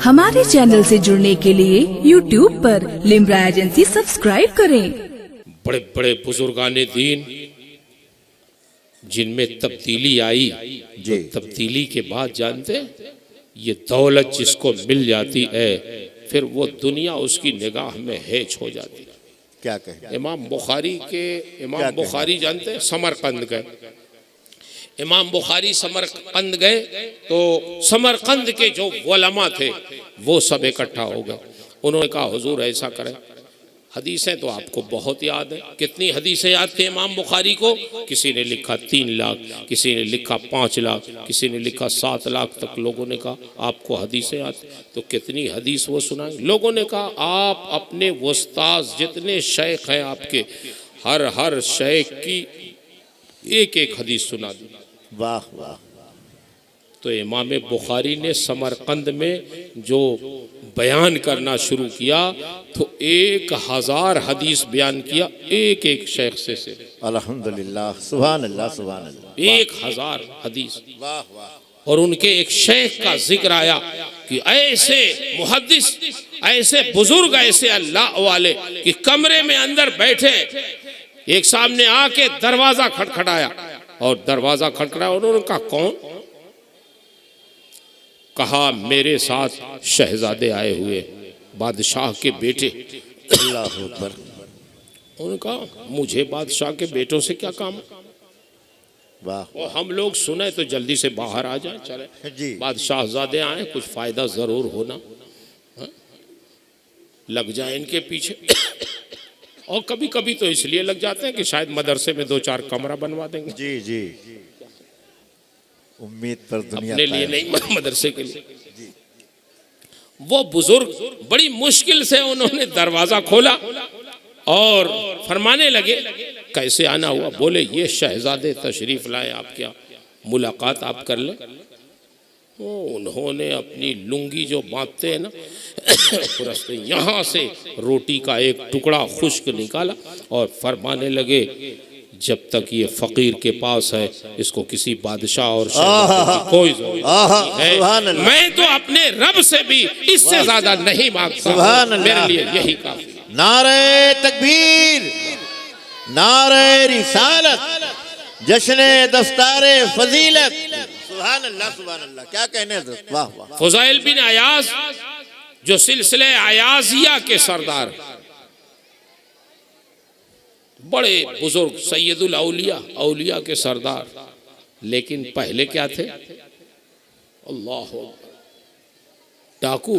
हमारे चैनल से जुड़ने के लिए YouTube पर लिम्रा एजेंसी सब्सक्राइब करें। बड़े बड़े बुजुर्गाने दीन जिनमें तब्दीली आई, जो तब्दीली के बाद जानते ये दौलत जिसको मिल जाती है फिर वो दुनिया उसकी निगाह में हेच हो जाती है। क्या कहें? इमाम बुखारी जानते हैं, समरकंद गए। इमाम बुखारी समरकंद गए तो समरकंद के जो उलमा थे वो सब इकट्ठा हो गए। उन्होंने कहा हुजूर ऐसा करें, हदीसें तो आपको बहुत याद है। कितनी हदीसें याद थी इमाम बुखारी को? किसी ने लिखा 3 लाख, किसी ने लिखा 5 लाख, किसी ने लिखा 7 लाख तक लोगों ने कहा आपको हदीसें याद। तो कितनी हदीस वो सुनाएंगे? लोगों ने कहा आप अपने उस्ताद जितने शेख हैं आपके, हर शेख की एक एक हदीस सुना दी। वाह वाह। तो इमाम बुखारी ने समरकंद में जो बयान करना शुरू किया तो 1000 हदीस बयान किया एक एक शेख से। अल्हम्दुलिल्लाह, सुभान अल्लाह, सुभान अल्लाह। 1000 हदीस। वाह वाह। और उनके एक शेख का जिक्र आया कि ऐसे मुहद्दिस, ऐसे बुजुर्ग, ऐसे अल्लाह वाले कि कमरे में अंदर बैठे एक सामने आके दरवाजा खटखटाया और दरवाजा खटखटाया। उन्होंने कहा कौन? कहा मेरे साथ शहजादे आए हुए, बादशाह के बेटे। अल्लाह अकबर। उन्होंने कहा मुझे बादशाह के बेटों से क्या काम? वाह। और हम लोग सुने तो जल्दी से बाहर आ जाए, चले जी। बादशाहजादे आए, कुछ फायदा जरूर होना, लग जाए इनके पीछे। और कभी कभी तो इसलिए लग जाते हैं कि शायद मदरसे में 2-4 कमरा बनवा देंगे। जी जी, उम्मीद पर दुनिया अपने लिए नहीं, मदरसे के लिए। वो बुजुर्ग बड़ी मुश्किल से उन्होंने दरवाजा खोला और फरमाने लगे कैसे आना हुआ? बोले ये शहजादे तशरीफ लाए, आप क्या मुलाकात आप कर ले। उन्होंने अपनी लुंगी जो बांधते हैं ना पुरस्ते, यहाँ से रोटी का एक टुकड़ा खुश्क निकाला और फरमाने लगे जब तक ये फकीर के पास है इसको किसी बादशाह और की कोई जरूरत नहीं है। मैं तो अपने रब से भी इससे ज्यादा नहीं मांगता, मेरे लिए यही काफी। नारे तकबीर, नारे रिसालत, जश्ने दस्तारे फजीलत। सुभान अल्लाह, सुभान अल्लाह। क्या कहने? वाह वाह। फुज़ैल बिन अयाज जो सिलसिले अयाजिया के सरदार, बड़े बुजुर्ग, सैयदुल औलिया, औलिया के सरदार, लेकिन पहले क्या थे? अल्लाह, डाकू,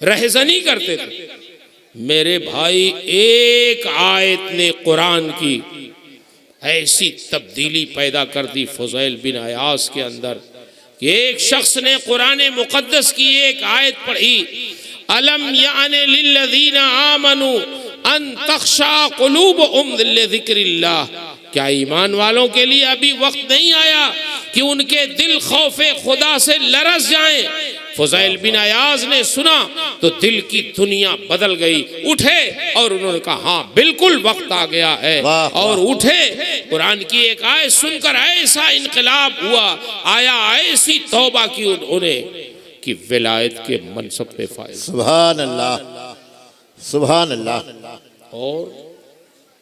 रहजनी करते थे। मेरे भाई एक आयत ने कुरान की ऐसी तब्दीली पैदा कर दी फुज़ैल बिन अयाज के अंदर कि एक शख्स ने कुरान मुक़द्दस की एक आयत पढ़ी, अलम याने लिल्लज़ीना आमनू अन तख्शा क़ुलूबुहुम लिज़िक्रिल्लाह। क्या ईमान वालों के लिए अभी वक्त नहीं आया कि उनके दिल खौफे खुदा से लरस जाएं? फुज़ैल बिन अयाज ने सुना तो दिल की दुनिया बदल गई। उठे और उन्होंने कहा हाँ बिल्कुल वक्त आ गया है। और उठे, कुरान की एक आयत सुनकर ऐसा इनकलाब हुआ, आया ऐसी तौबा की उन्होंने कि विलायत के मनसब पे फायदा। सुभान अल्लाह, सुभान अल्लाह। और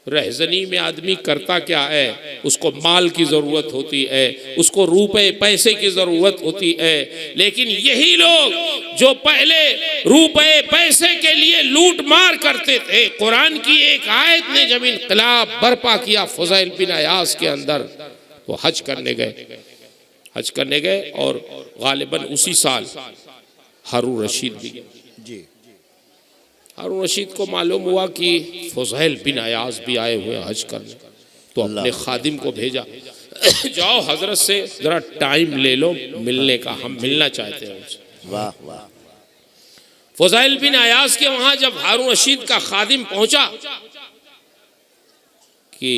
रहजनी में आदमी करता क्या है? उसको माल की जरूरत होती है, उसको रुपए पैसे की जरूरत होती है। लेकिन यही लोग जो पहले रुपए पैसे के लिए लूट मार करते थे, कुरान की एक आयत ने जब इनकलाब बर्पा किया फुज़ैल बिन अयाज के अंदर, तो हज करने गए। और गालिबन उसी साल हारून रशीद भी गए। हारून रशीद को मालूम हुआ कि फुज़ैल बिन अयाज भी आए हुए हज करने, तो अपने खादिम को भेजा, जाओ हजरत से जरा टाइम ले लो मिलने का, हम मिलना चाहते हैं उनसे। वाह वाह। फुज़ैल बिन अयाज के वहां जब हारून रशीद का खादिम पहुंचा कि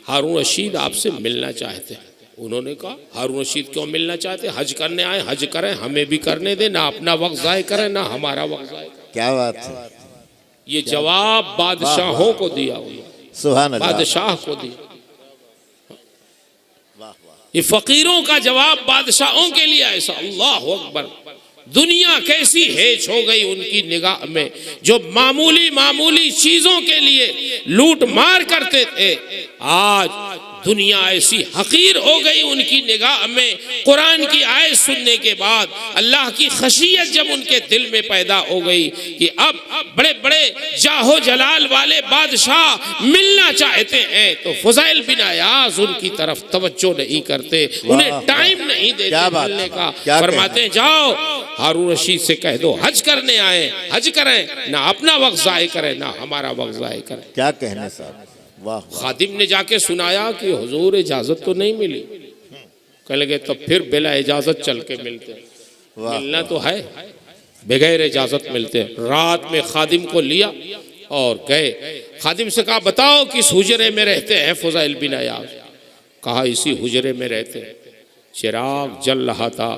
हारून रशीद आपसे मिलना चाहते हैं, उन्होंने कहा हारून रशीद क्यों मिलना चाहते? हज करने आए, हज करें, हमें भी करने दें, ना अपना वक्त ज़ाय करें ना हमारा वक्त ज़ाय करें। क्या बात है? ये जवाब बादशाहों को दिया, सुभान अल्लाह, बादशाह को दिया। ये फकीरों का जवाब बादशाहों के लिए ऐसा। अल्लाह अकबर। दुनिया कैसी हेच हो गई उनकी निगाह में, जो मामूली मामूली चीजों के लिए लूट मार करते थे, आज दुनिया ऐसी हकीर हो गई उनकी निगाह में। कुरान की आयत सुनने के बाद अल्लाह की खशियत जब उनके दिल में पैदा हो गई कि अब बड़े बड़े जाहो जलाल वाले बादशाह मिलना चाहते हैं, तो फुज़ैल बिन अयाज उनकी तरफ तवज्जो नहीं करते, उन्हें टाइम नहीं देते मिलने का। फरमाते हैं जाओ हारून रशीद से कह दो हज करने आए, हज करें, ना अपना वक्त ज़ाय करें ना हमारा वक्त ज़ाय करें। क्या कहने साहब, वाह। खादिम ने जाके सुनाया कि हुजूर इजाजत तो नहीं मिली। कह लगे तो फिर बिला इजाजत चल के मिलते, मिलना तो है, बगैर इजाजत मिलते। रात में खादिम को लिया और गए। खादिम से कहा बताओ किस हुजरे में रहते हैं फुज़ैल बिन अयाज। कहा इसी हुजरे में रहते हैं। चिराग जल रहा था।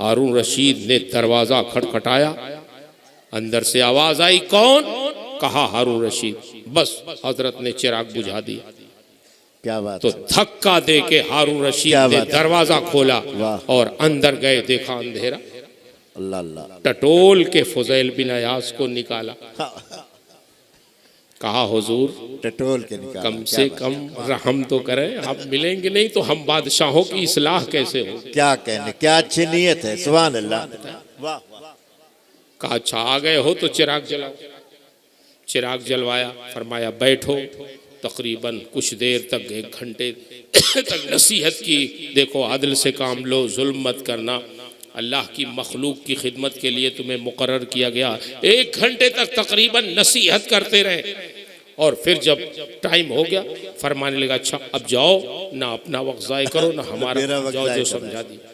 हारून रशीद ने दरवाजा खटखटाया, अंदर से आवाज आई कौन? कहा हारून रशीद। बस हजरत ने चिराग बुझा दिया। क्या बात। तो धक्का दे के हारून रशीद ने दरवाजा खोला और अंदर गए, देखा अंधेरा। अल्लाह अल्लाह। टटोल के फुज़ैल बिन अयाज को निकाला। कहा हुजूर टटोल के निकाला, कम से कम रहम तो करें, आप मिलेंगे नहीं तो हम बादशाहों की इस्लाह कैसे हो। क्या कहने, क्या अच्छी नीयत है, सुभान अल्लाह। वाह। कहा अच्छा आ गए हो तो चिराग जलाओ। चिराग जलवाया, फरमाया बैठो। तकरीबन कुछ देर तक, 1 घंटे तक नसीहत की। देखो आदिल से काम लो, जुल्म मत करना, अल्लाह की मखलूक की खिदमत के लिए तुम्हें मुकर्रर किया गया। 1 घंटे तक तकरीबन नसीहत करते रहे और फिर जब टाइम हो गया फरमाने लगा अच्छा अब जाओ, ना अपना वक्त ज़ाय करो ना हमारा, जाओ जो समझा दिया।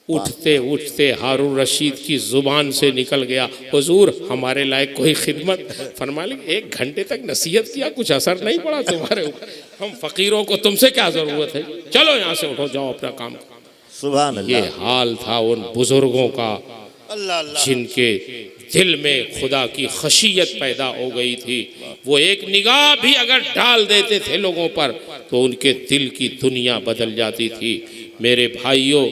उठते उठते हारून रशीद की जुबान से निकल गया हुजूर हमारे लायक कोई खिदमत। फरमाने लगे 1 घंटे तक नसीहत किया, कुछ असर नहीं पड़ा तुम्हारे ऊपर, हम फकीरों को तुमसे क्या ज़रूरत है, चलो यहाँ से उठो जाओ अपना काम। सुभान अल्लाह। ये हाल था उन बुजुर्गों का जिनके दिल में खुदा की खशियत पैदा हो गई थी। वो एक निगाह भी अगर डाल देते थे लोगों पर तो उनके दिल की दुनिया बदल जाती थी। मेरे भाइयों,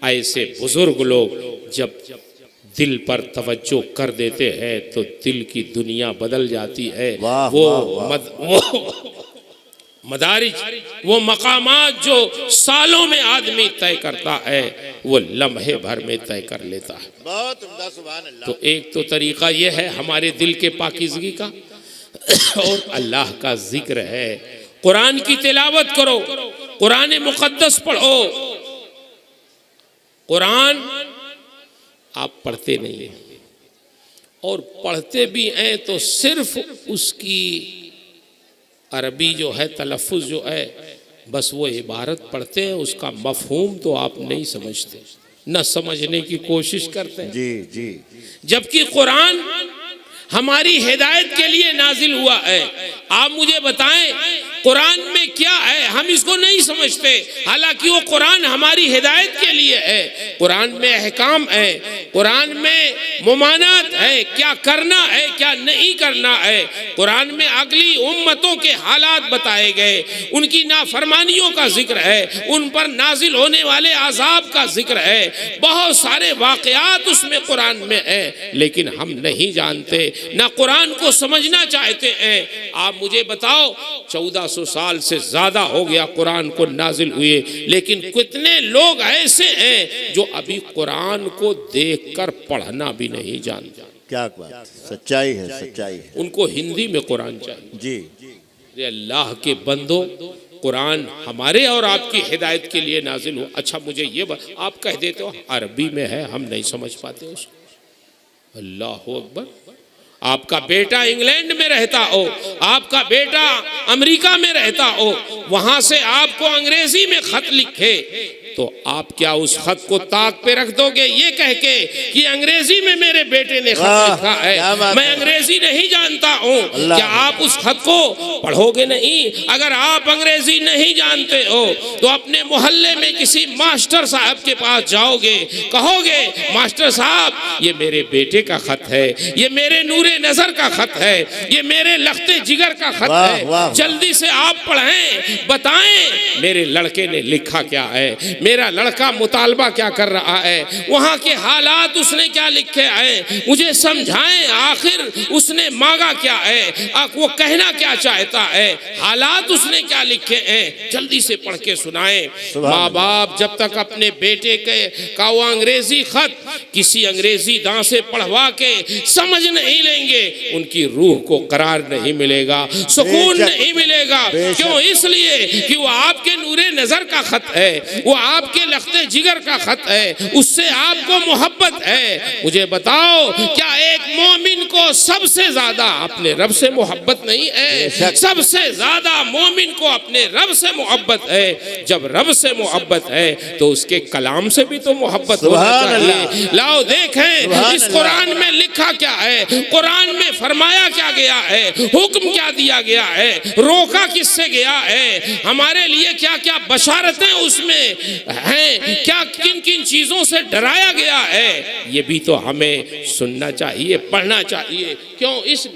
ऐसे बुजुर्ग लोग जब दिल पर तवज्जो कर देते हैं तो दिल की दुनिया बदल जाती है। वो मदारिज, वो मकामात जो सालों में आदमी तय करता है वो लम्हे भर में तय कर लेता है। बहुत उम्दा, सुभान अल्लाह। तो एक तो तरीका ये है हमारे दिल के पाकीज़गी का, और अल्लाह का जिक्र है। कुरान की तिलावत करो, कुरान मुक़द्दस पढ़ो। कुरान आप पढ़ते नहीं हैं, और पढ़ते भी हैं तो सिर्फ उसकी अरबी जो है, तलफ़ुज़ जो है, बस वो इबारत पढ़ते हैं, उसका मफ़हूम तो आप नहीं समझते, न समझने की कोशिश करते हैं। जी जी। जबकि कुरान हमारी हिदायत के लिए नाजिल हुआ है। आप मुझे बताएं कुरान में क्या है, हम इसको नहीं समझते, हालांकि वो कुरान हमारी हिदायत के लिए है। कुरान में अहकाम है, कुरान में मुमानात है, क्या करना है क्या नहीं करना है। कुरान में अगली उम्मतों के हालात बताए गए, उनकी नाफरमानियों का जिक्र है, उन पर नाजिल होने वाले अजाब का जिक्र है, बहुत सारे वाक़यात उसमें कुरान में है, लेकिन हम नहीं जानते, ना कुरान को समझना चाहते हैं। आप मुझे बताओ 1400 साल से ज्यादा हो गया कुरान को नाजिल हुए, लेकिन कितने लोग ऐसे हैं जो अभी कुरान को देखकर पढ़ना भी नहीं जानते। क्या बात, सच्चाई है, सच्चाई है। उनको हिंदी में कुरान चाहिए। जी। अल्लाह के बंदो, कुरान हमारे और आपकी हिदायत के लिए नाजिल हो। अच्छा मुझे ये आप कह देते हो अरबी में है, हम नहीं समझ पाते उसको। अल्लाह अकबर। आपका बेटा इंग्लैंड में रहता हो, आपका बेटा अमेरिका में रहता हो, वहां से आपको अंग्रेजी में खत लिखे तो आप क्या उस खत को ताक पे रख दोगे ये कह के कि अंग्रेजी में मेरे बेटे ने खत लिखा है, मैं अंग्रेजी नहीं जानता हूँ? क्या आप उस खत को पढ़ोगे नहीं? अगर आप अंग्रेजी नहीं जानते हो तो अपने मोहल्ले में किसी मास्टर साहब के पास जाओगे, कहोगे मास्टर साहब ये मेरे बेटे का खत है, ये मेरे नूरे नजर का खत है, ये मेरे लख्ते जिगर का खत है, जल्दी से आप पढ़ें, बताएं मेरे लड़के ने लिखा क्या है, मेरा लड़का मुतालबा क्या कर रहा है, वहाँ के हालात उसने क्या लिखे हैं, मुझे समझाएं आखिर उसने मांगा क्या है, वो कहना क्या चाहता है, हालात उसने क्या लिखे हैं, जल्दी से पढ़ के सुनाएं। माँ बाप जब तक अपने बेटे का वो अंग्रेजी खत किसी अंग्रेजी दां से पढ़वा के समझ नहीं लेंगे, उनकी रूह को करार नहीं मिलेगा, सुकून नहीं मिलेगा। क्यों? इसलिए कि वो आपके नूरे नजर का खत है, वो आपके लख्ते जिगर का खत है, उससे आपको मोहब्बत है। मुझे बताओ क्या एक मोमिन को सबसे ज्यादा अपने रब से मोहब्बत नहीं है? सबसे ज्यादा मोमिन को अपने रब से मोहब्बत है। जब रब से मोहब्बत है तो उसके कलाम से भी तो मोहब्बत होना चाहिए। लाओ देखें इस कुरान में लिखा क्या है, कुरान में फरमाया क्या गया है, हुक्म क्या दिया गया है, रोका किससे गया है, हमारे लिए क्या क्या बशारतें उसमें हैं, क्या किन किन चीजों से डराया गया है, ये भी तो हमें सुनना चाहिए, पढ़ना चाहिए। क्यों? इस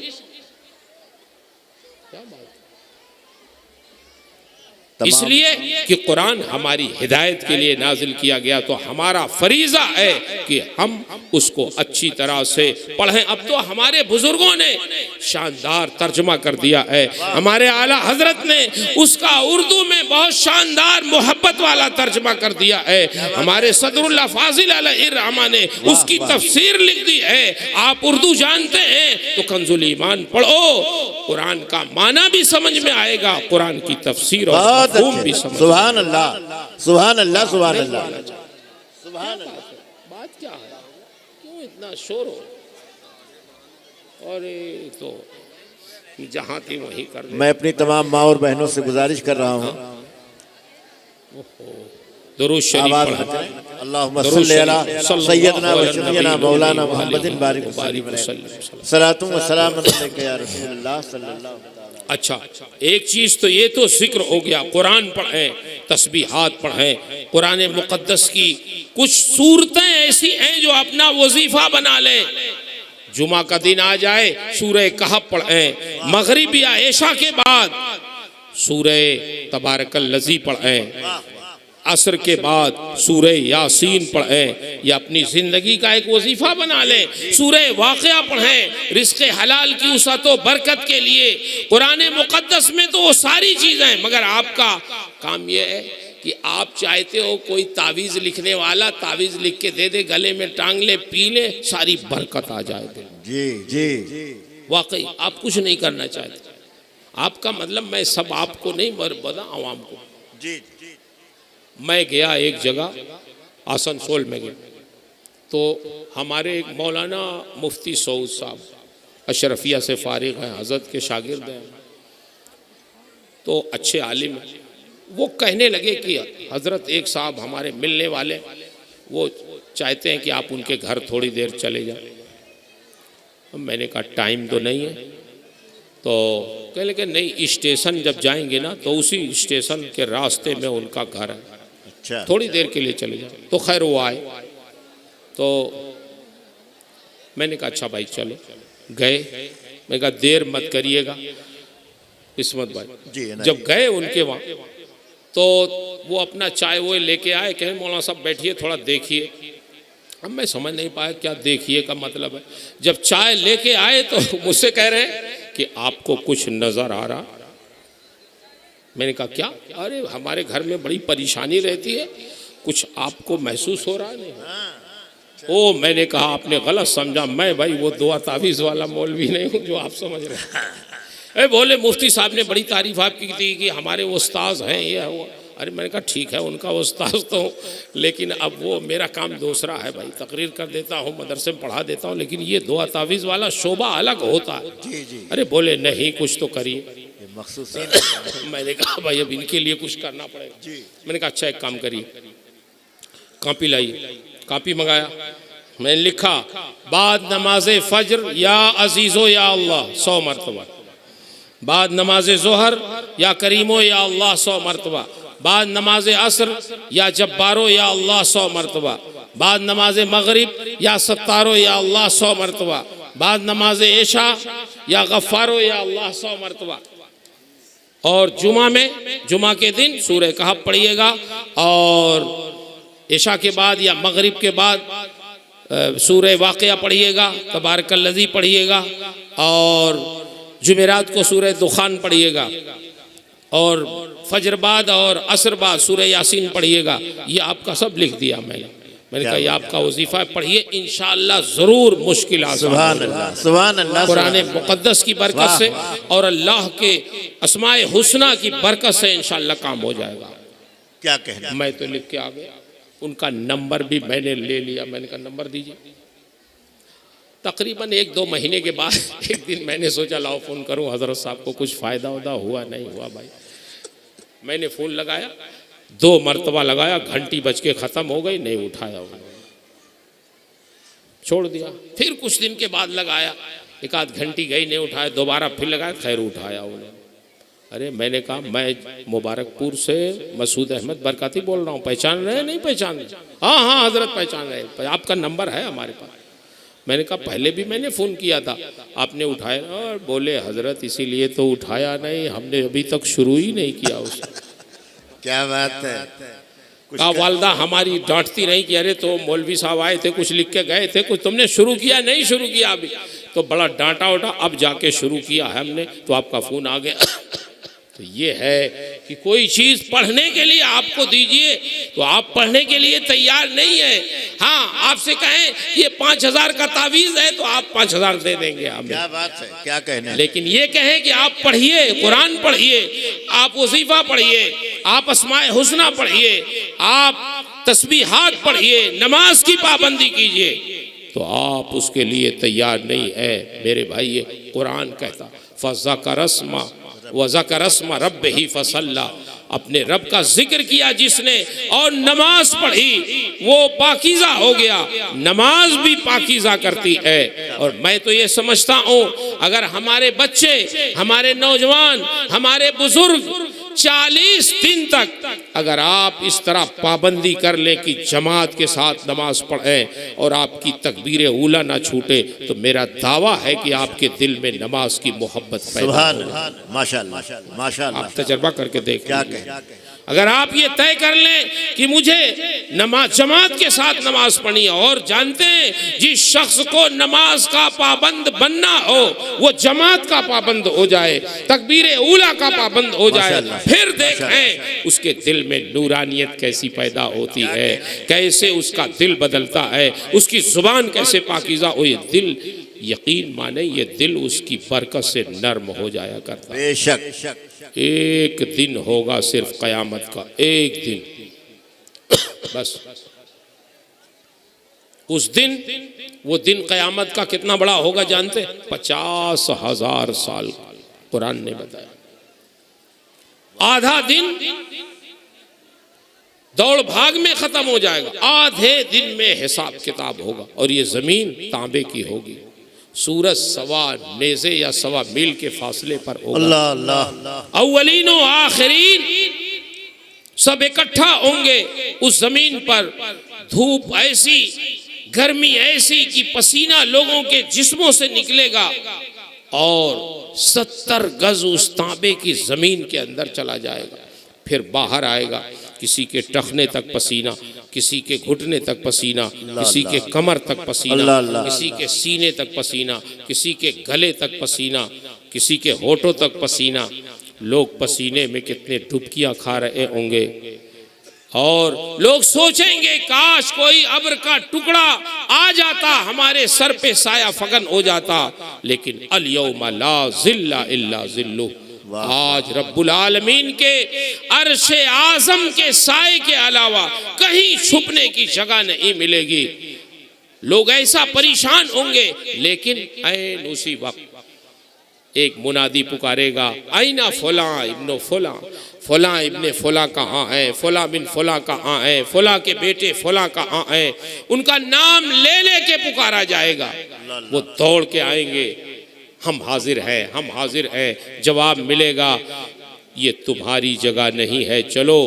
इसलिए कि कुरान हमारी हिदायत के लिए नाजिल किया गया, तो हमारा फरीजा है कि हम उसको अच्छी तरह से पढ़ें। अब तो हमारे बुजुर्गों ने शानदार तर्जमा कर दिया है, हमारे आला हजरत ने उसका उर्दू में बहुत शानदार मोहब्बत वाला तर्जमा कर दिया है, हमारे सदरुल्लाह फाजिल अलैहिर्रहमा ने उसकी तफसीर लिख दी है। आप उर्दू जानते हैं तो कंजुल ईमान पढ़ो, कुरान का माना भी समझ में आएगा, कुरान की तफसीर और भी समझ। सुभान अल्लाह, सुभान अल्लाह, सुभान अल्लाह, सुभान अल्लाह। बात क्या है, क्यों इतना शोर हो? और तो जहां थी वहीं कर दे। मैं अपनी तमाम माँ और बहनों से गुजारिश कर रहा हूँ, दुरूद शरीफ पढ़ें। अल्लाहुम्मा सल्ली अला सय्यदना व शफीना मौलाना मुहम्मदिन बारिक वसल्लम सलातु व सलाम अलैका या रसूलल्लाह सल्लल्लाहु अलैहि। अच्छा, एक चीज तो ये तो जिक्र हो गया, कुरान पढ़ें, तस्बीहात पढ़ें, कुरान मुक़द्दस की कुछ सूरतें ऐसी हैं जो अपना वजीफा बना लें। जुमा का दिन आ जाए सूरह कहफ पढ़ें, मगरिब या ऐशा के बाद सूरह तबारकल लज़ी पढ़ें, असर के बाद सूरह यासीन पढ़ें, या अपनी ज़िंदगी का एक वजीफ़ा बना लें। सूरह वाक़िया पढ़ें, रिज़्क़े हलाल की वसअत व बरकत के लिए। कुरान मुक़द्दस में तो वो सारी चीज़ें, मगर आपका काम ये है कि आप चाहते हो कोई तावीज़ लिखने वाला तावीज़ लिख के दे दे, गले में टांग ले, पी ले, सारी बरकत आ जाए। जी जी, वाकई आप कुछ नहीं करना चाहते। आपका मतलब मैं सब आपको नहीं बता, आवाम को। जी, मैं गया एक जगह, आसनसोल में गया, तो हमारे एक मौलाना मुफ्ती सऊद साहब अशरफिया से फारिग हैं, हज़रत के शागिर्द हैं, तो अच्छे आलिम हैं। वो कहने लगे कि हज़रत एक साहब हमारे मिलने वाले, वो चाहते हैं कि आप उनके घर थोड़ी देर चले जाएं। मैंने कहा टाइम तो नहीं है, तो कह लगे नहीं, स्टेशन जब जाएंगे ना तो उसी स्टेशन के रास्ते में उनका घर है, थोड़ी देर के लिए चले जाओ। तो खैर वो आए, तो मैंने कहा अच्छा भाई चलो। गए, मैं कहा देर मत करिएगा किस्मत भाई। जब गए उनके वहाँ, तो वो अपना चाय वो लेके आए, कहे मौलाना साहब बैठिए थोड़ा देखिए। अब मैं समझ नहीं पाया क्या देखिए का मतलब है। जब चाय लेके आए तो मुझसे कह रहे हैं कि आपको कुछ नज़र आ रहा? मैंने कहा क्या? अरे हमारे घर में बड़ी परेशानी रहती है, कुछ आपको महसूस हो रहा है? नहीं। ओ मैंने कहा आपने गलत समझा, मैं भाई वो दुआ तावीज़ वाला मौलवी नहीं हूँ जो आप समझ रहे हैं। बोले मुफ्ती साहब ने बड़ी तारीफ आपकी की कि हमारे उस्ताद हैं ये वो। अरे मैंने कहा ठीक है, उनका उस्ताद तो हूँ, लेकिन अब वो मेरा काम दूसरा है भाई, तकरीर कर देता हूँ, मदरसे में पढ़ा देता हूँ, लेकिन ये दुआ तावीज़ वाला शोभा अलग होता है। जी जी। अरे बोले नहीं कुछ तो करिए। मखसूस मैंने कहा भाई अब इनके लिए कुछ करना पड़ेगा। मैंने कहा अच्छा एक काम करिए, कापी लाइए, कापी मंगाया, मैंने लिखा बाद नमाज फज्र या अजीज़ो या अल्लाह 100 मरतबा, बाद नमाज ज़ोहर या करीमो या अल्लाह 100 मरतबा, बाद नमाज असर या जब्बारो या अल्लाह 100 मरतबा, बाद नमाज मगरिब या सत्तारो या अल्लाह 100 मरतबा, बाद नमाज ऐशा या गफ़ारो या अल्लाह 100 मरतबा। और जुमा में, जुमा के दिन सूरह कहफ पढ़िएगा, और ऐशा के बाद या मगरिब के बाद सूरह वाक़िया पढ़िएगा, तबारकल्लज़ी पढ़िएगा, और जुमेरात को सूरह दुखान पढ़िएगा, और फजर बाद और असर बाद सूरह यासीन पढ़िएगा। ये आपका सब लिख दिया मैंने कहा ये आपका वजीफा है, पढ़िए, इंशाअल्लाह ज़रूर मुश्किल आसान होगा। सुभान अल्लाह, कुरान मुक़द्दस की बरकत से और अल्लाह के अस्माए हुस्ना की बरकत से इंशाअल्लाह काम हो जाएगा। क्या कहना। मैं तो लिख के आ गया, उनका नंबर भी मैंने ले लिया, मैंने कहा नंबर दीजिए। तकरीबन 1-2 महीने के बाद एक दिन मैंने सोचा लाओ फ़ोन करूं हज़रत साहब को, कुछ फ़ायदा होता हुआ नहीं हुआ भाई। मैंने फ़ोन लगाया, 2 मरतबा लगाया, घंटी बज के ख़त्म हो गई, नहीं उठाया उन्होंने, छोड़ दिया। फिर कुछ दिन के बाद लगाया, 1-आध घंटी गई, नहीं उठाया, दोबारा फिर लगाया, खैर उठाया उन्होंने। अरे मैंने कहा मैं मुबारकपुर से मसूद अहमद बरकाती बोल रहा हूँ, पहचान रहे? नहीं पहचान रहे? हाँ हाँ हज़रत पहचान रहे, आपका नंबर है हमारे पास। मैंने कहा पहले भी मैंने फ़ोन किया था, आपने उठाया, और बोले हज़रत इसीलिए तो उठाया नहीं, हमने अभी तक शुरू ही नहीं किया उसको। क्या बात है। कहा वालदा हमारी डांटती रही कि अरे तो मौलवी साहब आए थे, कुछ लिख के गए थे, कुछ तुमने शुरू किया? नहीं शुरू किया अभी, तो बड़ा डांटा उठा, अब जाके शुरू किया है हमने, तो आपका फ़ोन आ गया। तो ये है कि कोई चीज़ पढ़ने के लिए आपको दीजिए तो आप पढ़ने के लिए तैयार नहीं है। हाँ, आपसे कहें ये 5000 का तावीज़ है तो आप 5000 दे देंगे हमें। क्या बात है, क्या कहना। लेकिन ये कहें कि आप पढ़िए, कुरान पढ़िए, आप वजीफा पढ़िए, आप अस्माए हुस्ना पढ़िए, आप तस्बीहात पढ़िए, नमाज की पाबंदी कीजिए, तो आप उसके लिए तैयार नहीं है मेरे भाई। ये कुरान कहता फ़ज़करस्मा वज़करस्मा रब्बिही फ़सल्ला, अपने रब का जिक्र किया जिसने और नमाज पढ़ी वो पाकीज़ा हो गया। नमाज भी पाकीज़ा करती है। और मैं तो ये समझता हूँ अगर हमारे बच्चे, हमारे नौजवान, हमारे बुजुर्ग 40 दिन तक अगर आप इस तरह पाबंदी कर लें कि जमात के साथ नमाज पढ़ें और आपकी तकबीर ऊला ना छूटे, तो मेरा दावा है कि आपके दिल में नमाज की मोहब्बत पैदा होगी। माशाअल्लाह माशाअल्लाह, आप तजर्बा करके देखें। क्या कहें। अगर आप ये तय कर लें कि मुझे नमाज जमात के साथ नमाज पढ़नी है, और जानते हैं जिस शख्स को नमाज का पाबंद बनना हो वो जमात का पाबंद हो जाए, तकबीर ऊला का पाबंद हो जाए, फिर देखें उसके दिल में नूरानियत कैसी पैदा होती है, कैसे उसका दिल बदलता है, उसकी जुबान कैसे पाकीज़ा हो। ये दिल, यकीन माने ये दिल उसकी बरकत से नर्म हो जाया करता है। बेशक। एक दिन होगा सिर्फ क़यामत का, एक दिन बस। उस दिन, वो दिन क़यामत का कितना बड़ा होगा जानते? 50,000 साल कुरान ने बताया। आधा दिन दौड़ भाग में खत्म हो जाएगा, आधे दिन में हिसाब किताब होगा, और ये जमीन तांबे की होगी। सूरज सवा नेज़े या सवा मील के फासले पर होगा। अल्लाह अल्लाह। अव्वलीन व आखिरीन सब इकट्ठा होंगे उस जमीन पर। धूप ऐसी, गर्मी ऐसी कि पसीना लोगों के जिस्मों से निकलेगा, और 70 गज उस तांबे की जमीन के अंदर चला जाएगा, फिर बाहर आएगा। किसी के टखने तक पसीना, किसी के घुटने तक पसीना, किसी के कमर तक पसीना, किसी के सीने तक पसीना, किसी के गले तक पसीना, किसी के होठों तक पसीना। लोग पसीने में कितने डुबकियां खा रहे होंगे, और लोग सोचेंगे काश कोई अब्र का टुकड़ा आ जाता, हमारे सर पे साया फगन हो जाता। लेकिन अल यौमा ला ज़िल्ला इल्ला ज़िल्लुह, आज रब्बुल आलमीन के अर्शे आज़म के साए के अलावा कहीं छुपने की जगह नहीं मिलेगी। लोग ऐसा परेशान होंगे, लेकिन ऐन उसी वक्त एक मुनादी पुकारेगा, आइना फुलां इब्नो फुलां फला इब्ने फला कहाँ है, फला बिन फला कहाँ है, फला के बेटे फला कहाँ है, उनका नाम ले ले के पुकारा जाएगा। वो दौड़ के आएंगे, हम हाजिर हैं, हम हाजिर हैं। जवाब मिलेगा, ये तुम्हारी जगह नहीं है, चलो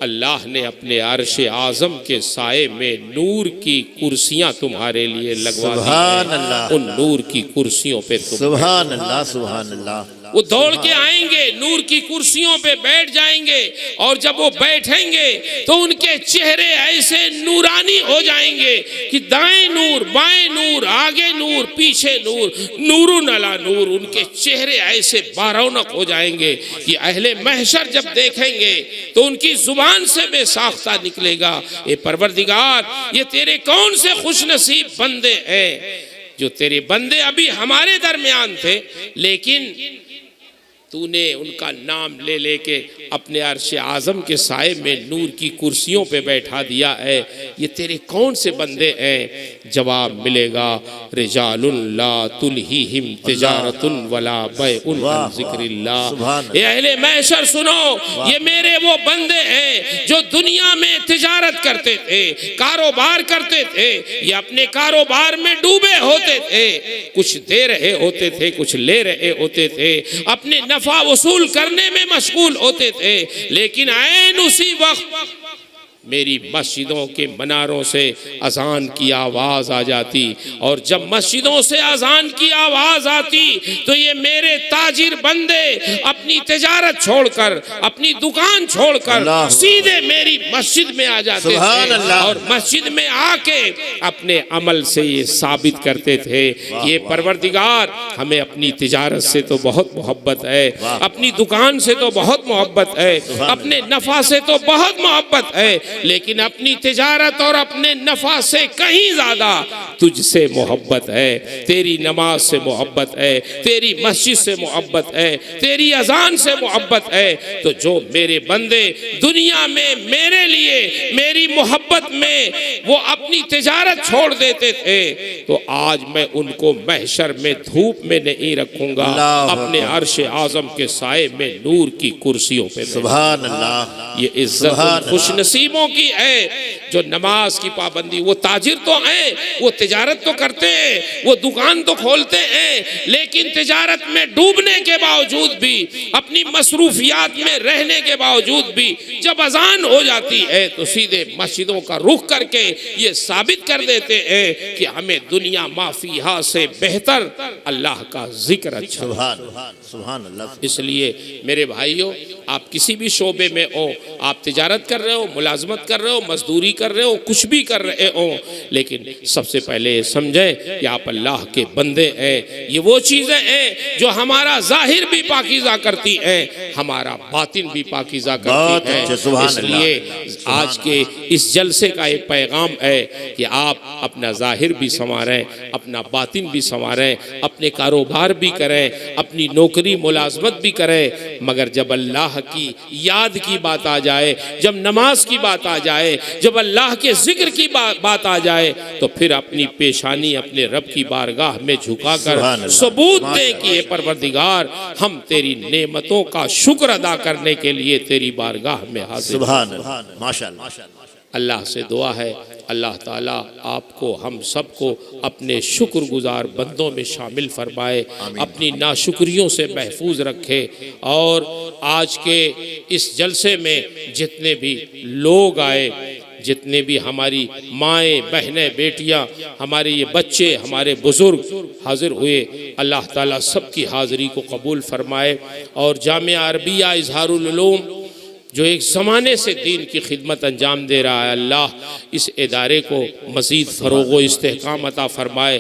अल्लाह ने अपने अर्श आज़म के साए में नूर की कुर्सियां तुम्हारे लिए लगवा दी हैं, उन नूर की कुर्सियों पे तुम सुभान अल्लाह, सुभान अल्लाह। वो दौड़ के आएंगे, नूर की कुर्सियों पे बैठ जाएंगे, और जब वो बैठेंगे तो उनके चेहरे ऐसे नूरानी हो जाएंगे कि दाएं नूर, बाएं नूर, आगे नूर, पीछे नूर, नूरुन अला नूर। उनके चेहरे ऐसे बारौनक हो जाएंगे कि अहले महशर जब देखेंगे तो उनकी जुबान से बेसाख्ता निकलेगा, ए परवरदिगार, ये तेरे कौन से खुशनसीब बंदे हैं जो तेरे बंदे अभी हमारे दरमियान थे, लेकिन तूने उनका नाम ले लेके अपने अर्श आज़म के साए में नूर की कुर्सियों पे बैठा दिया है। ये तेरे कौन से बंदे हैं? जवाब मिलेगा, रिजालुन ला तुलहिहिम तिजारतुन वला बैउन अन ज़िक्रिल्लाह। ये अहले महशर सुनो, ये मेरे वो बंदे हैं जो दुनिया में तिजारत करते थे, कारोबार करते थे, ये अपने कारोबार में डूबे होते थे, कुछ दे रहे होते थे, कुछ ले रहे होते थे, अपने नफा वसूल करने में मशगूल होते थे, लेकिन ऐन उसी वक्त मेरी मस्जिदों के मनारों से अजान की आवाज़ आ जाती, और जब मस्जिदों से अजान की आवाज़ आती तो ये मेरे ताजिर बंदे अपनी तिजारत छोड़कर, अपनी दुकान छोड़कर सीधे मेरी मस्जिद में आ जाते थे, और मस्जिद में आके अपने अमल से ये साबित करते थे कि ये परवरदिगार, हमें अपनी तिजारत से तो बहुत मोहब्बत है, अपनी दुकान से तो बहुत मोहब्बत है, अपने नफा से तो बहुत मोहब्बत है, लेकिन अपनी तिजारत और अपने नफा से कहीं ज्यादा तुझसे मोहब्बत है, तेरी नमाज से मोहब्बत है, तेरी मस्जिद से मोहब्बत है, तेरी अजान से मोहब्बत है। तो जो मेरे बंदे दुनिया में मेरे लिए, मेरी मोहब्बत में वो अपनी तिजारत छोड़ देते थे, तो आज मैं उनको महशर में धूप में नहीं रखूंगा, अपने अर्श आज़म के साए में नूर की कुर्सियों पे। सुभान अल्लाह। ये इज्जत खुशनसीबों की है जो नमाज की पाबंदी, वो ताजिर तो हैं, वो तिजारत तो करते हैं, वो दुकान तो खोलते हैं, लेकिन तिजारत में डूबने के बावजूद भी, अपनी मसरूफियात में रहने के बावजूद भी, जब अजान हो जाती है तो सीधे मस्जिदों का रुख करके ये साबित कर देते हैं कि हमें दुनिया माफिया से बेहतर अल्लाह का जिक्र अच्छा। सुभान अल्लाह। इसलिए मेरे भाइयों, आप किसी भी शोबे में हो, आप तिजारत कर रहे हो, मुलाजमत कर रहे हो, मजदूरी कर रहे हो, कुछ भी कर रहे हो, लेकिन सबसे पहले समझें कि आप अल्लाह के बंदे हैं। ये वो चीज़ें हैं जो हमारा जाहिर भी पाकीज़ा करती हैं, हमारा बातिन भी पाकीज़ा करती हैं। इसलिए आज के इस जलसे का एक पैगाम है कि आप अपना जाहिर भी संवारें, अपना बातिन भी संवारें, अपने कारोबार भी करें, अपनी नौकरी मुलाजमत भी करें, मगर जब अल्लाह की याद की बात आ जाए, जब नमाज की बात आ जाए, जब अल्लाह के जिक्र की बात आ जाए, तो फिर अपनी पेशानी अपने रब की बारगाह में झुकाकर सबूत दें कि ये परवरदिगार, हम तेरी नेमतों का शुक्र अदा करने के लिए तेरी बारगाह में हाजिर। माशाअल्लाह। अल्लाह से दुआ है, अल्लाह ताला आपको, हम सबको अपने शुक्रगुजार बंदों में शामिल फरमाए, अपनी नाशुक्रियों से महफूज रखे। और आज के इस जलसे में जितने भी लोग आए, जितने भी हमारी माएँ, बहनें, बेटियाँ, हमारे ये बच्चे, हमारे बुज़ुर्ग हाजिर हुए, अल्लाह ताला सबकी हाज़िरी को कबूल फरमाए। और जामिया अरबिया इज़हारुल उलूम जो एक ज़माने से दीन की खिदमत अंजाम दे रहा है, अल्लाह इस इदारे को मज़ीद फ़रोग़ व इस्तेहकाम अता फ़रमाए,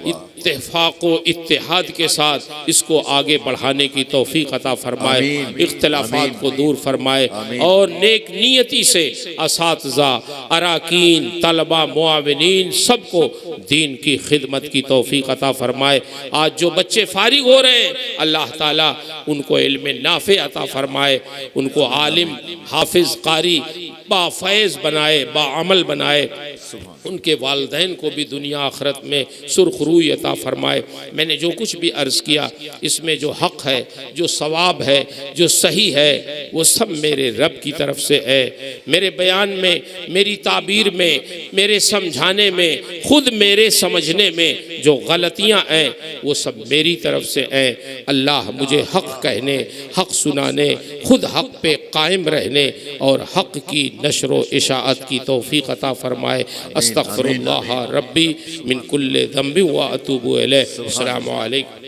इत्तेफ़ाक़ व इत्तेहाद के साथ इसको आगे बढ़ाने की तौफ़ीक़ अता फ़रमाए, इख्तिलाफ़ात को दूर फरमाए, और नेक नियति से असातिज़ा, अराकीन, तलबा, मुआविनीन सबको दीन की खिदमत की तौफ़ीक़ अता फ़रमाए। आज जो बच्चे फ़ारिग हो रहे हैं, अल्लाह ताला उनको इल्म नाफ़े अता फ़रमाए, उनको आलिम, हाफिज़, कारी, बाफ़ैज़ बनाए, बाअमल बनाए। उनके वालिदैन को भी दुनिया आखिरत में सुरखरूई अता फरमाए। मैंने जो कुछ भी अर्ज़ किया इसमें जो हक़ है, जो सवाब है, जो सही है, वो सब मेरे रब की तरफ से है। मेरे बयान में, मेरी ताबीर में, मेरे समझाने में, खुद मेरे समझने में जो गलतियाँ हैं वो सब मेरी तरफ से हैं। अल्लाह मुझे हक़ कहने, हक़ सुनाने, खुद हक़ पे कायम रहने और हक़ की नशर व इशाअत की तौफ़ीक़ अता फ़रमाए। अस्तग़फ़िरुल्लाह रब्बी मिन कुल्लि ज़ंबि व अतूबु इलैह। अस्सलामु अलैकुम।